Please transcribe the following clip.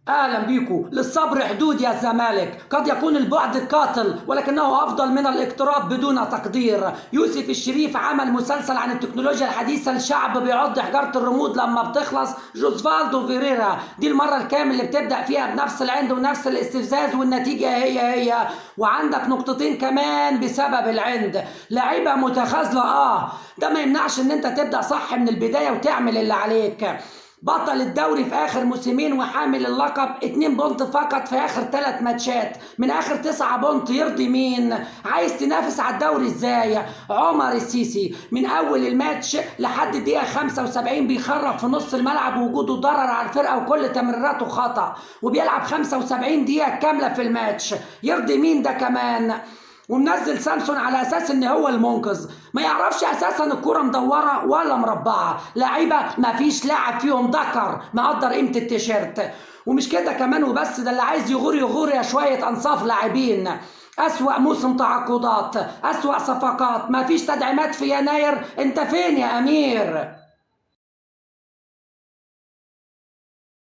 أهلا بيكم. للصبر حدود يا الزمالك، قد يكون البعد قاتل ولكنه أفضل من الاقتراب بدون تقدير. يوسف الشريف عمل مسلسل عن التكنولوجيا الحديثة، الشعب بيعض حجارة الرمود لما بتخلص. جوزفالدو فيريرا دي المرة الكامل اللي بتبدأ فيها بنفس العند ونفس الاستفزاز والنتيجة هي. وعندك نقطتين كمان بسبب العند، لعيبة متخاذلة. ده ما يمنعش ان انت تبدأ صح من البداية وتعمل اللي عليك. بطل الدوري في اخر موسمين وحامل اللقب 2 بونت فقط في اخر 3 ماتشات من اخر 9 بونت. يرضي مين؟ عايز تنافس على الدوري ازاي؟ عمر السيسي من اول الماتش لحد الدقيقه 75 بيخرب في نص الملعب، وجوده ضرر على الفرقه وكل تمريراته خطا، وبيلعب 75 دقيقه كامله في الماتش. يرضي مين ده كمان؟ ومنزل سامسون على اساس ان هو المنقذ، ما يعرفش اساسا الكوره مدوره ولا مربعه. لعيبه ما فيش لاعب فيهم ذكر مقدر قيمه التيشيرت. ومش كده كمان وبس، ده اللي عايز يغور يا شويه انصاف لاعبين. أسوأ موسم تعاقدات، أسوأ صفقات، ما فيش تدعيمات في يناير. انت فين يا امير؟